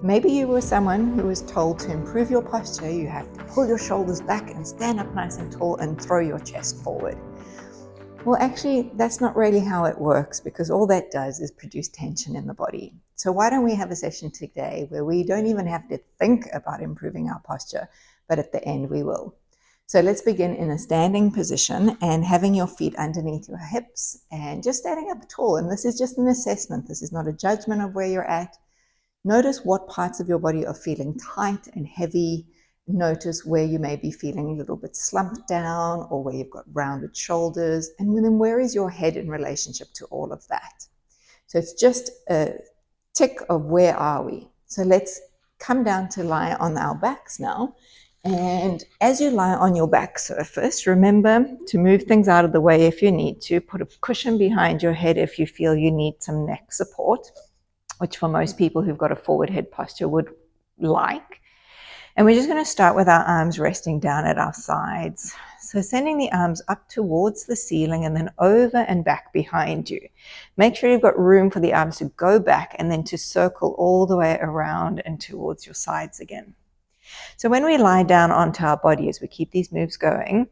Maybe you were someone who was told to improve your posture, you have to pull your shoulders back and stand up nice and tall and throw your chest forward. Well, actually, that's not really how it works, because all that does is produce tension in the body. So why don't we have a session today where we don't even have to think about improving our posture, but at the end we will. So let's begin in a standing position and having your feet underneath your hips and just standing up tall. And this is just an assessment. This is not a judgment of where you're at. Notice what parts of your body are feeling tight and heavy. Notice where you may be feeling a little bit slumped down or where you've got rounded shoulders. And then where is your head in relationship to all of that? So it's just a tick of where are we. So let's come down to lie on our backs now. And as you lie on your back surface, remember to move things out of the way if you need to. Put a cushion behind your head if you feel you need some neck support, which for most people who've got a forward head posture would like. And we're just going to start with our arms resting down at our sides. So sending the arms up towards the ceiling and then over and back behind you. Make sure you've got room for the arms to go back and then to circle all the way around and towards your sides again. So when we lie down onto our body, as we keep these moves going,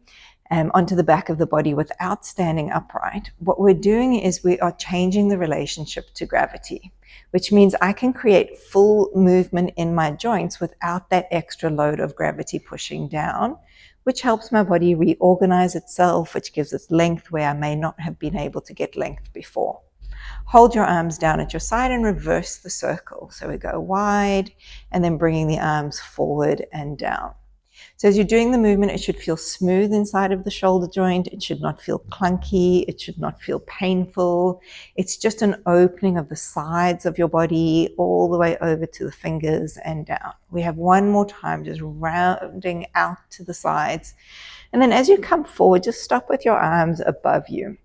onto the back of the body without standing upright, what we're doing is we are changing the relationship to gravity, which means I can create full movement in my joints without that extra load of gravity pushing down, which helps my body reorganize itself, which gives us length where I may not have been able to get length before. Hold your arms down at your side and reverse the circle. So we go wide and then bringing the arms forward and down. So as you're doing the movement, it should feel smooth inside of the shoulder joint. It should not feel clunky. It should not feel painful. It's just an opening of the sides of your body all the way over to the fingers and down. We have one more time, just rounding out to the sides. And then as you come forward, just stop with your arms above you.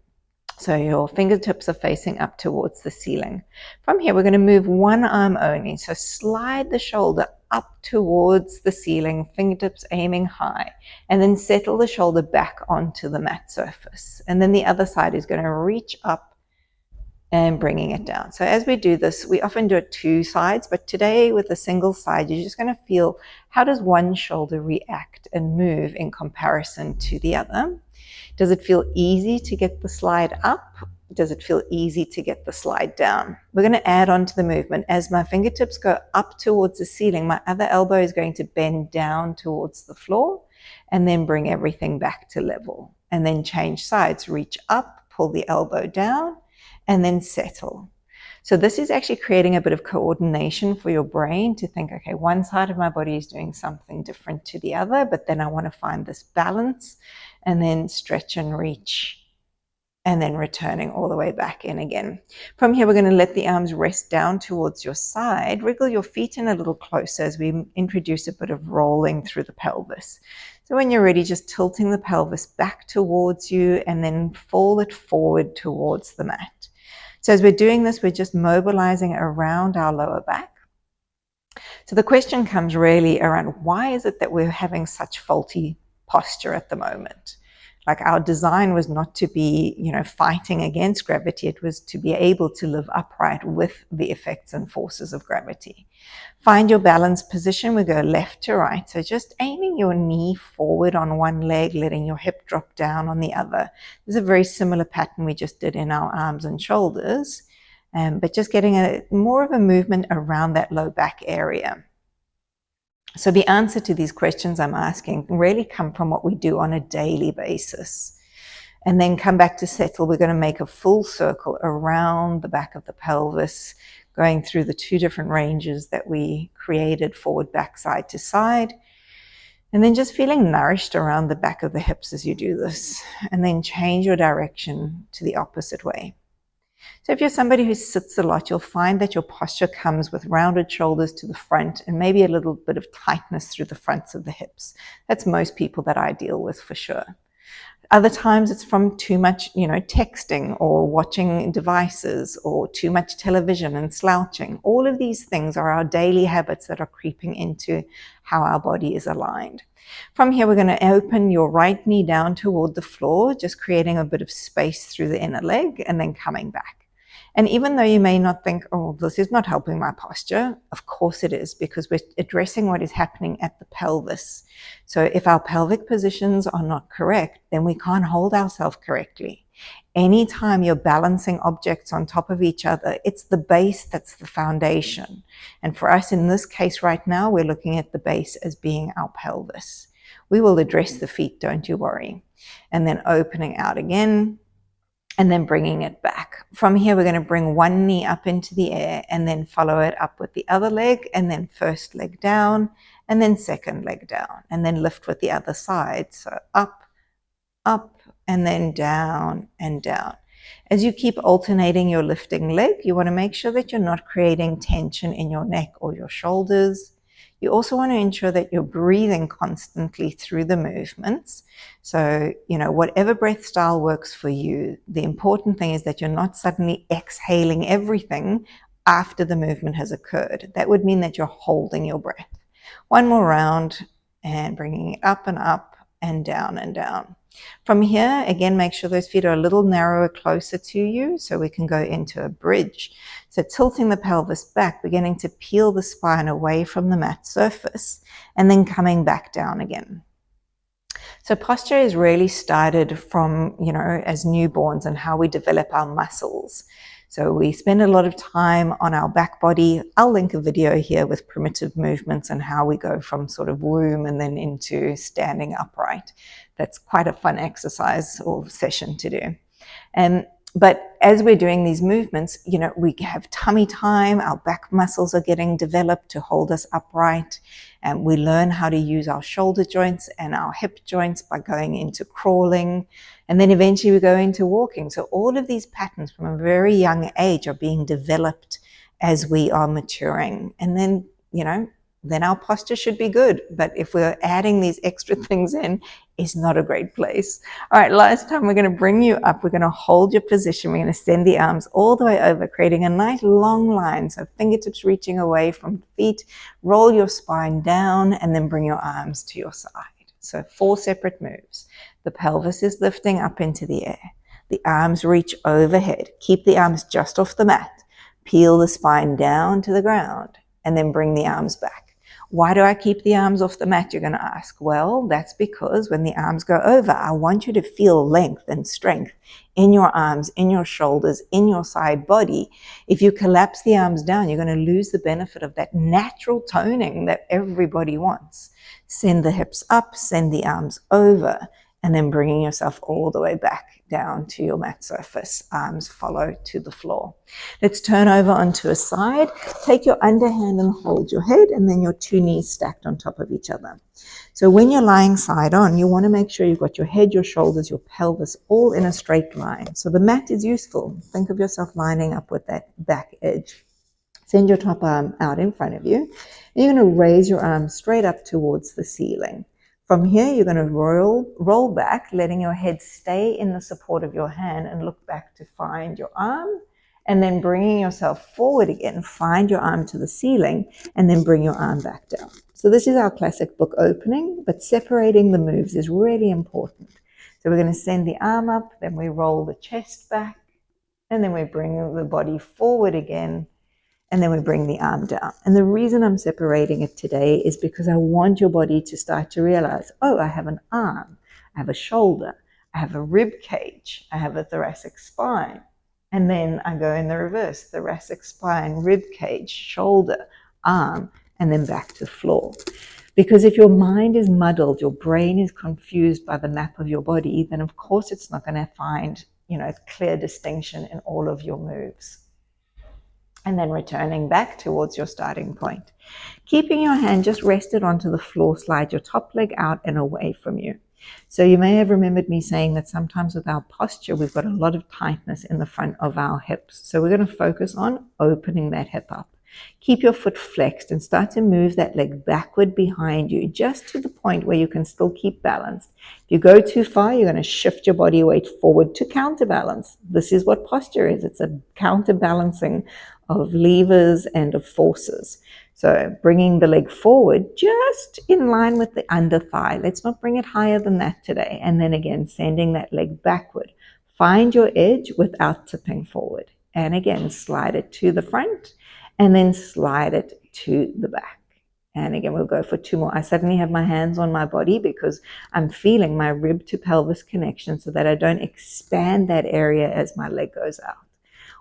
So your fingertips are facing up towards the ceiling. From here, we're going to move one arm only. So slide the shoulder up towards the ceiling, fingertips aiming high, and then settle the shoulder back onto the mat surface. And then the other side is going to reach up and bringing it down. So as we do this, we often do it two sides, but today with a single side, you're just going to feel how does one shoulder react and move in comparison to the other. Does it feel easy to get the slide up? Does it feel easy to get the slide down? We're going to add on to the movement. As my fingertips go up towards the ceiling, my other elbow is going to bend down towards the floor and then bring everything back to level. And then change sides, reach up, pull the elbow down, and then settle. So this is actually creating a bit of coordination for your brain to think, okay, one side of my body is doing something different to the other, but then I want to find this balance and then stretch and reach and then returning all the way back in again. From here, we're going to let the arms rest down towards your side. Wriggle your feet in a little closer as we introduce a bit of rolling through the pelvis. So when you're ready, just tilting the pelvis back towards you and then fall it forward towards the mat. So as we're doing this, we're just mobilizing around our lower back. So the question comes really around, why is it that we're having such faulty posture at the moment? Like our design was not to be, fighting against gravity. It was to be able to live upright with the effects and forces of gravity. Find your balance position. We go left to right. So just aiming your knee forward on one leg, letting your hip drop down on the other. This is a very similar pattern we just did in our arms and shoulders, but just getting more of a movement around that low back area. So the answer to these questions I'm asking really come from what we do on a daily basis. And then come back to settle. We're going to make a full circle around the back of the pelvis, going through the two different ranges that we created, forward, back, side to side. And then just feeling nourished around the back of the hips as you do this. And then change your direction to the opposite way. So if you're somebody who sits a lot, you'll find that your posture comes with rounded shoulders to the front and maybe a little bit of tightness through the fronts of the hips. That's most people that I deal with for sure. Other times it's from too much, texting or watching devices or too much television and slouching. All of these things are our daily habits that are creeping into how our body is aligned. From here, we're going to open your right knee down toward the floor, just creating a bit of space through the inner leg and then coming back. And even though you may not think, oh, this is not helping my posture, of course it is, because we're addressing what is happening at the pelvis. So if our pelvic positions are not correct, then we can't hold ourselves correctly. Anytime you're balancing objects on top of each other, it's the base that's the foundation. And for us in this case right now, we're looking at the base as being our pelvis. We will address the feet, don't you worry. And then opening out again, and then bringing it back. From here, we're going to bring one knee up into the air and then follow it up with the other leg, and then first leg down, and then second leg down, and then lift with the other side. So up, up, and then down and down. As you keep alternating your lifting leg, you want to make sure that you're not creating tension in your neck or your shoulders. You also want to ensure that you're breathing constantly through the movements. So, whatever breath style works for you, the important thing is that you're not suddenly exhaling everything after the movement has occurred. That would mean that you're holding your breath. One more round and bringing it up and down and down. From here, again, make sure those feet are a little narrower, closer to you, so we can go into a bridge. So tilting the pelvis back, beginning to peel the spine away from the mat surface, and then coming back down again. So posture is really started from, as newborns and how we develop our muscles. So we spend a lot of time on our back body. I'll link a video here with primitive movements and how we go from sort of womb and then into standing upright. That's quite a fun exercise or session to do. But as we're doing these movements, we have tummy time, our back muscles are getting developed to hold us upright, and we learn how to use our shoulder joints and our hip joints by going into crawling, and then eventually we go into walking. So all of these patterns from a very young age are being developed as we are maturing. And then, then our posture should be good. But if we're adding these extra things in, it's not a great place. All right, last time we're going to bring you up. We're going to hold your position. We're going to send the arms all the way over, creating a nice long line. So fingertips reaching away from feet. Roll your spine down and then bring your arms to your side. So 4 separate moves. The pelvis is lifting up into the air. The arms reach overhead. Keep the arms just off the mat. Peel the spine down to the ground and then bring the arms back. Why do I keep the arms off the mat, you're going to ask? Well, that's because when the arms go over, I want you to feel length and strength in your arms, in your shoulders, in your side body. If you collapse the arms down, you're going to lose the benefit of that natural toning that everybody wants. Send the hips up, send the arms over, and then bringing yourself all the way back down to your mat surface. Arms follow to the floor. Let's turn over onto a side. Take your underhand and hold your head, and then your 2 knees stacked on top of each other. So when you're lying side on, you want to make sure you've got your head, your shoulders, your pelvis all in a straight line. So the mat is useful. Think of yourself lining up with that back edge. Send your top arm out in front of you. And you're going to raise your arm straight up towards the ceiling. From here, you're going to roll back, letting your head stay in the support of your hand and look back to find your arm, and then bringing yourself forward again. Find your arm to the ceiling and then bring your arm back down. So this is our classic book opening, but separating the moves is really important. So we're going to send the arm up, then we roll the chest back, and then we bring the body forward again, and then we bring the arm down. And the reason I'm separating it today is because I want your body to start to realize, oh, I have an arm, I have a shoulder, I have a rib cage, I have a thoracic spine. And then I go in the reverse, thoracic spine, rib cage, shoulder, arm, and then back to floor. Because if your mind is muddled, your brain is confused by the map of your body, then of course it's not going to find, clear distinction in all of your moves. And then returning back towards your starting point. Keeping your hand just rested onto the floor, slide your top leg out and away from you. So you may have remembered me saying that sometimes with our posture, we've got a lot of tightness in the front of our hips. So we're going to focus on opening that hip up. Keep your foot flexed and start to move that leg backward behind you, just to the point where you can still keep balance. If you go too far, you're going to shift your body weight forward to counterbalance. This is what posture is. It's a counterbalancing of levers and of forces. So bringing the leg forward just in line with the under thigh. Let's not bring it higher than that today. And then again, sending that leg backward. Find your edge without tipping forward. And again, slide it to the front and then slide it to the back. And again, we'll go for 2 more. I suddenly have my hands on my body because I'm feeling my rib to pelvis connection so that I don't expand that area as my leg goes out.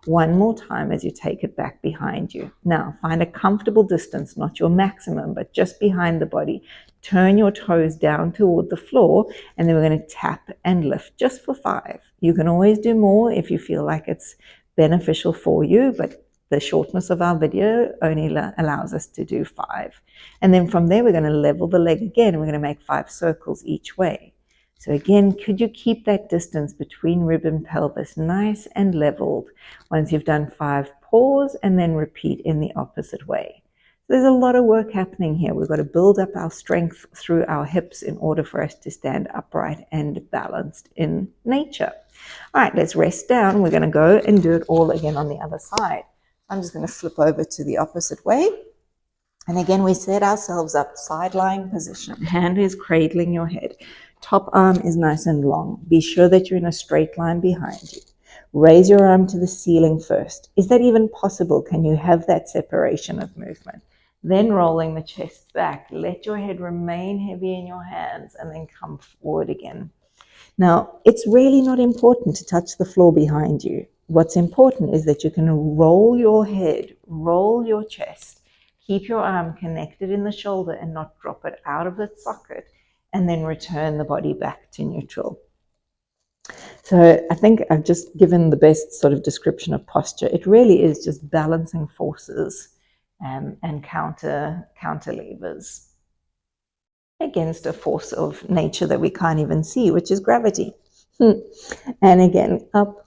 1 more time as you take it back behind you. Now, find a comfortable distance, not your maximum, but just behind the body. Turn your toes down toward the floor, and then we're going to tap and lift just for 5. You can always do more if you feel like it's beneficial for you, but the shortness of our video only allows us to do 5. And then from there, we're going to level the leg again. We're going to make 5 circles each way. So again, could you keep that distance between rib and pelvis nice and leveled? Once you've done 5, pause and then repeat in the opposite way. There's a lot of work happening here. We've got to build up our strength through our hips in order for us to stand upright and balanced in nature. All right, let's rest down. We're going to go and do it all again on the other side. I'm just going to flip over to the opposite way. And again, we set ourselves up, side lying position. Hand is cradling your head. Top arm is nice and long. Be sure that you're in a straight line behind you. Raise your arm to the ceiling first. Is that even possible? Can you have that separation of movement? Then rolling the chest back. Let your head remain heavy in your hands and then come forward again. Now, it's really not important to touch the floor behind you. What's important is that you can roll your head, roll your chest, keep your arm connected in the shoulder and not drop it out of its socket, and then return the body back to neutral. So I think I've just given the best sort of description of posture. It really is just balancing forces and counter levers against a force of nature that we can't even see, which is gravity. And again, up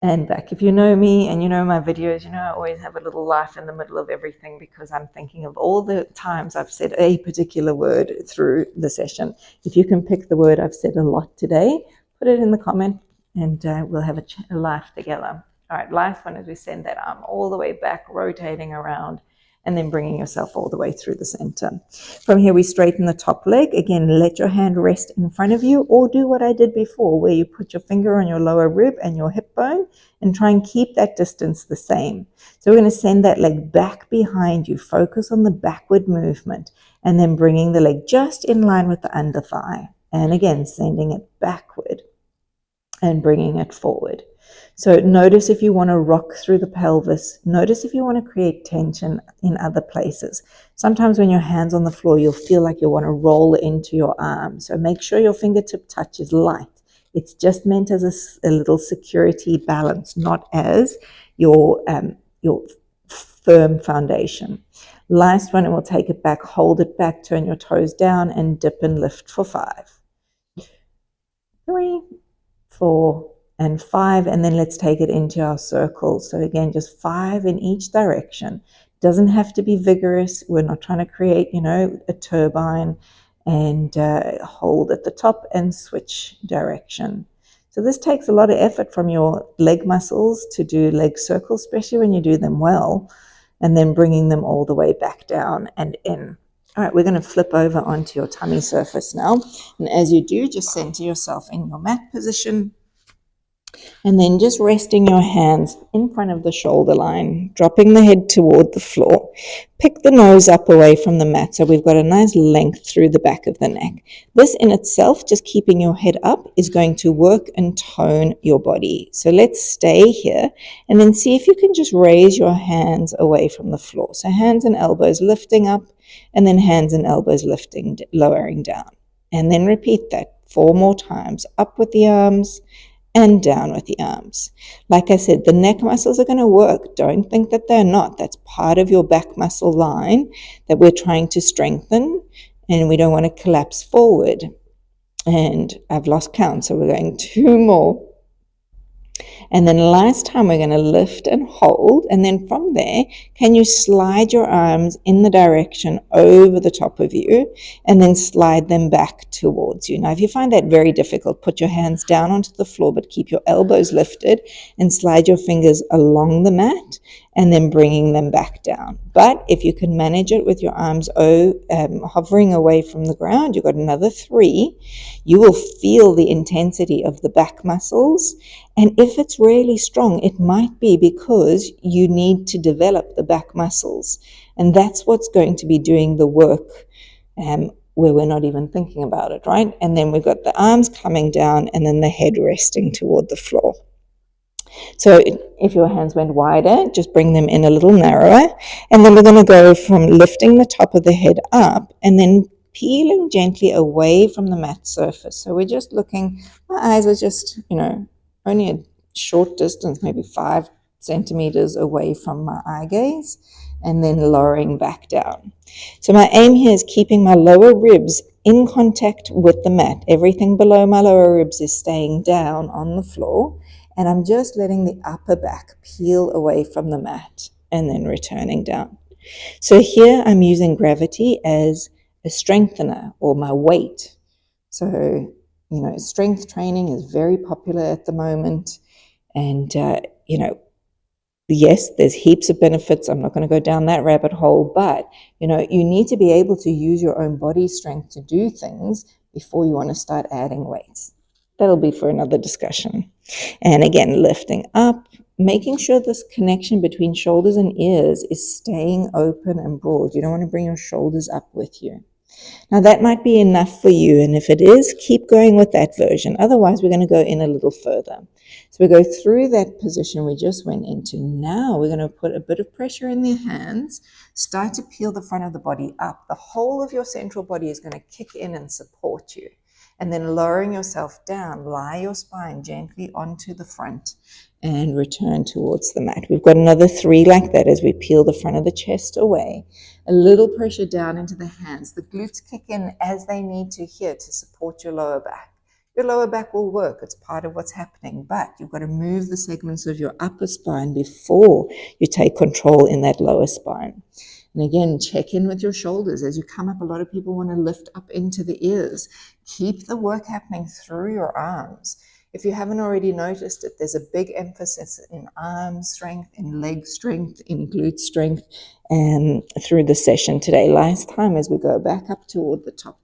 and back. If you know me and you know my videos, you know I always have a little laugh in the middle of everything because I'm thinking of all the times I've said a particular word through the session. If you can pick the word I've said a lot today, put it in the comment and we'll have a laugh together. All right, last one is we send that arm all the way back, rotating around, and then bringing yourself all the way through the center. From here, we straighten the top leg. Again, let your hand rest in front of you, or do what I did before, where you put your finger on your lower rib and your hip bone and try and keep that distance the same. So we're going to send that leg back behind you. Focus on the backward movement and then bringing the leg just in line with the under thigh. And again, sending it backward and bringing it forward. So notice if you want to rock through the pelvis. Notice if you want to create tension in other places. Sometimes when your hand's on the floor, you'll feel like you want to roll into your arm. So make sure your fingertip touch is light. It's just meant as a little security balance, not as your firm foundation. Last one, and we'll take it back. Hold it back, turn your toes down, and dip and lift for 5. 3, 4, and 5, and then let's take it into our circles. So again, just 5 in each direction. Doesn't have to be vigorous. We're not trying to create, a turbine. And hold at the top and switch direction. So this takes a lot of effort from your leg muscles to do leg circles, especially when you do them well, and then bringing them all the way back down and in. All right, we're going to flip over onto your tummy surface now. And as you do, just center yourself in your mat position. And then just resting your hands in front of the shoulder line, dropping the head toward the floor. Pick the nose up away from the mat so we've got a nice length through the back of the neck. This in itself, just keeping your head up, is going to work and tone your body. So let's stay here and then see if you can just raise your hands away from the floor. So hands and elbows lifting up and then hands and elbows lifting, lowering down. And then repeat that 4 more times. Up with the arms and down with the arms. Like I said, the neck muscles are going to work. Don't think that they're not. That's part of your back muscle line that we're trying to strengthen, and we don't want to collapse forward. And I've lost count, so we're going 2 more. And then last time we're going to lift and hold, and then from there, can you slide your arms in the direction over the top of you and then slide them back towards you. Now, if you find that very difficult, put your hands down onto the floor, but keep your elbows lifted and slide your fingers along the mat and then bringing them back down. But if you can manage it with your arms hovering away from the ground, you've got another 3. You will feel the intensity of the back muscles. And if it's really strong, it might be because you need to develop the back muscles. And that's what's going to be doing the work where we're not even thinking about it, right? And then we've got the arms coming down and then the head resting toward the floor. So if your hands went wider, just bring them in a little narrower. And then we're going to go from lifting the top of the head up and then peeling gently away from the mat surface. So we're just looking, my eyes are just, only a short distance, maybe 5 centimeters away from my eye gaze, and then lowering back down. So my aim here is keeping my lower ribs in contact with the mat. Everything below my lower ribs is staying down on the floor, and I'm just letting the upper back peel away from the mat and then returning down. So here I'm using gravity as a strengthener or my weight. So, strength training is very popular at the moment. And, yes, there's heaps of benefits. I'm not going to go down that rabbit hole, but, you need to be able to use your own body strength to do things before you want to start adding weights. That'll be for another discussion. And again, lifting up, making sure this connection between shoulders and ears is staying open and broad. You don't want to bring your shoulders up with you. Now that might be enough for you, and if it is, keep going with that version. Otherwise, we're going to go in a little further. So we go through that position we just went into. Now we're going to put a bit of pressure in the hands, start to peel the front of the body up. The whole of your central body is going to kick in and support you. And then lowering yourself down, lie your spine gently onto the front and return towards the mat. We've got another 3 like that as we peel the front of the chest away. A little pressure down into the hands. The glutes kick in as they need to here to support your lower back. Your lower back will work. It's part of what's happening, but you've got to move the segments of your upper spine before you take control in that lower spine. And again, check in with your shoulders. As you come up, a lot of people want to lift up into the ears. Keep the work happening through your arms. If you haven't already noticed it, there's a big emphasis in arm strength, in leg strength, in glute strength, and through the session today. Last time as we go back up toward the top.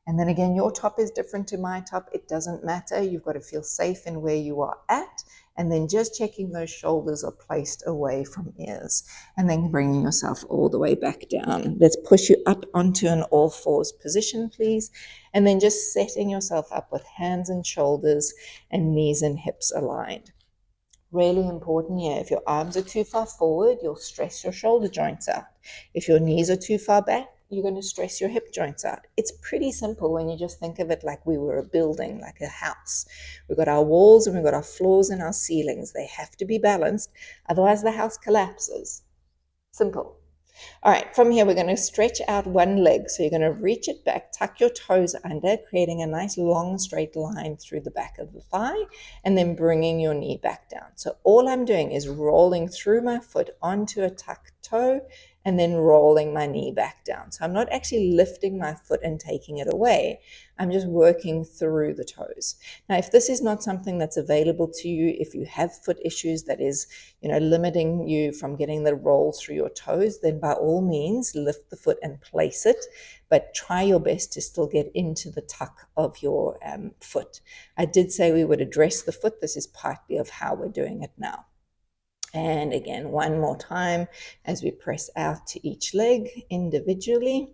And then again, your top is different to my top. It doesn't matter. You've got to feel safe in where you are at. And then just checking those shoulders are placed away from ears. And then bringing yourself all the way back down. Let's push you up onto an all fours position, please. And then just setting yourself up with hands and shoulders and knees and hips aligned. Really important here. If your arms are too far forward, you'll stress your shoulder joints out. If your knees are too far back, you're going to stress your hip joints out. It's pretty simple when you just think of it like we were a building, like a house. We've got our walls and we've got our floors and our ceilings. They have to be balanced, otherwise the house collapses. Simple. All right, from here we're going to stretch out one leg. So you're going to reach it back, tuck your toes under, creating a nice long straight line through the back of the thigh, and then bringing your knee back down. So all I'm doing is rolling through my foot onto a tucked toe, and then rolling my knee back down. So I'm not actually lifting my foot and taking it away. I'm just working through the toes. Now, if this is not something that's available to you, if you have foot issues that is, limiting you from getting the roll through your toes, then by all means, lift the foot and place it, but try your best to still get into the tuck of your foot. I did say we would address the foot. This is partly of how we're doing it now. And again, one more time as we press out to each leg individually.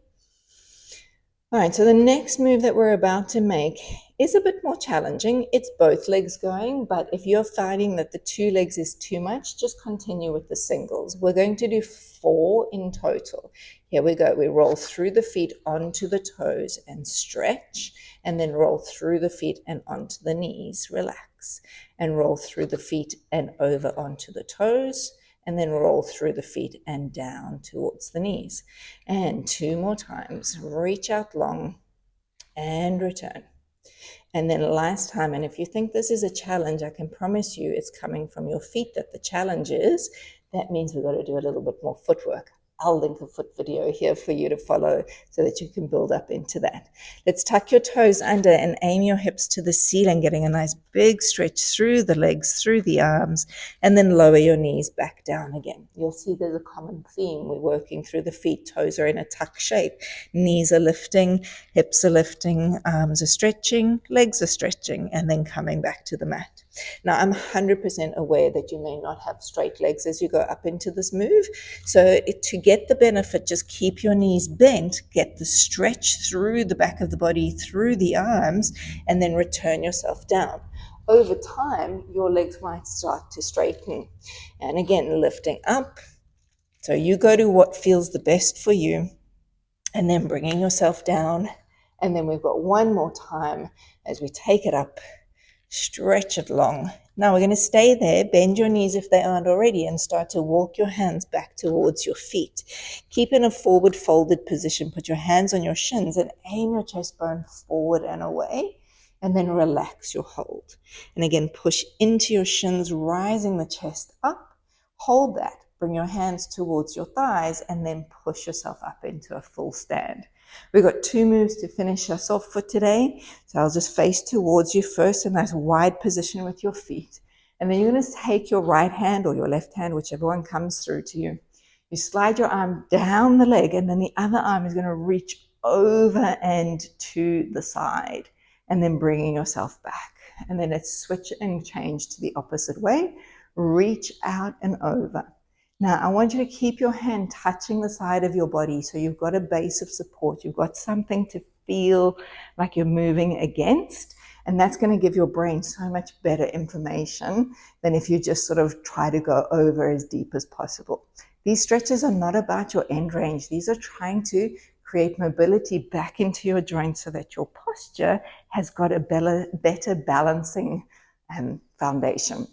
All right, so the next move that we're about to make is a bit more challenging. It's both legs going, but if you're finding that the 2 legs is too much, just continue with the singles. We're going to do 4 in total. Here we go. We roll through the feet onto the toes and stretch, and then roll through the feet and onto the knees. Relax. And roll through the feet and over onto the toes, and then roll through the feet and down towards the knees. And 2 more times. Reach out long and return. And then last time, and if you think this is a challenge, I can promise you it's coming from your feet that the challenge is. That means we've got to do a little bit more footwork. I'll link a foot video here for you to follow so that you can build up into that. Let's tuck your toes under and aim your hips to the ceiling, getting a nice big stretch through the legs, through the arms, and then lower your knees back down again. You'll see there's a common theme. We're working through the feet. Toes are in a tuck shape. Knees are lifting, hips are lifting, arms are stretching, legs are stretching, and then coming back to the mat. Now, I'm 100% aware that you may not have straight legs as you go up into this move. So to get the benefit, just keep your knees bent, get the stretch through the back of the body, through the arms, and then return yourself down. Over time, your legs might start to straighten. And again, lifting up. So you go to what feels the best for you, and then bringing yourself down. And then we've got one more time as we take it up. Stretch it long. Now we're going to stay there, bend your knees if they aren't already, and start to walk your hands back towards your feet. Keep in a forward folded position. Put your hands on your shins and aim your chest bone forward and away, and then relax your hold. And again, push into your shins, rising the chest up. Hold that. Bring your hands towards your thighs, and then push yourself up into a full stand. We've got 2 moves to finish us off for today. So I'll just face towards you first, a nice wide position with your feet. And then you're going to take your right hand or your left hand, whichever one comes through to you. You slide your arm down the leg, and then the other arm is going to reach over and to the side, and then bringing yourself back. And then it's switch and change to the opposite way. Reach out and over. Now, I want you to keep your hand touching the side of your body so you've got a base of support. You've got something to feel like you're moving against, and that's going to give your brain so much better information than if you just sort of try to go over as deep as possible. These stretches are not about your end range. These are trying to create mobility back into your joints so that your posture has got a better balancing foundation.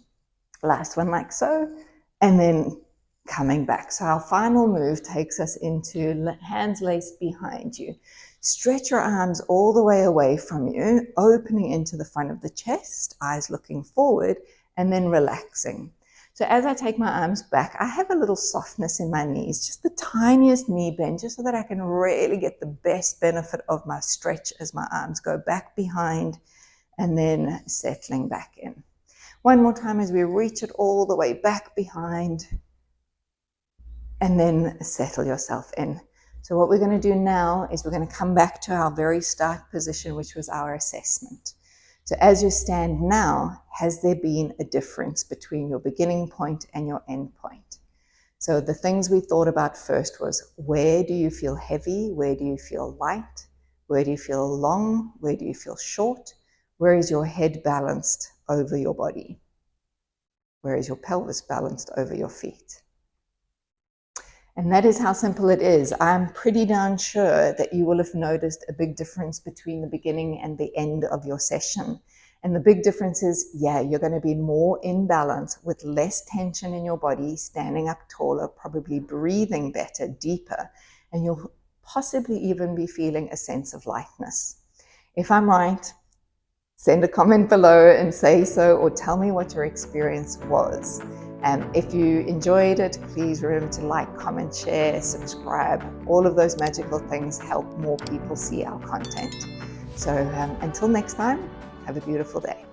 Last one like so, and then coming back. So our final move takes us into hands laced behind you. Stretch your arms all the way away from you, opening into the front of the chest, eyes looking forward, and then relaxing. So as I take my arms back, I have a little softness in my knees, just the tiniest knee bend, just so that I can really get the best benefit of my stretch as my arms go back behind and then settling back in. One more time as we reach it all the way back behind, and then settle yourself in. So what we're going to do now is we're going to come back to our very start position, which was our assessment. So as you stand now, has there been a difference between your beginning point and your end point? So the things we thought about first was, where do you feel heavy? Where do you feel light? Where do you feel long? Where do you feel short? Where is your head balanced over your body? Where is your pelvis balanced over your feet? And that is how simple it is. I'm pretty darn sure that you will have noticed a big difference between the beginning and the end of your session. And the big difference is, you're going to be more in balance with less tension in your body, standing up taller, probably breathing better, deeper, and you'll possibly even be feeling a sense of lightness. If I'm right, send a comment below and say so, or tell me what your experience was. If you enjoyed it, please remember to like, comment, share, subscribe. All of those magical things help more people see our content. So until next time, have a beautiful day.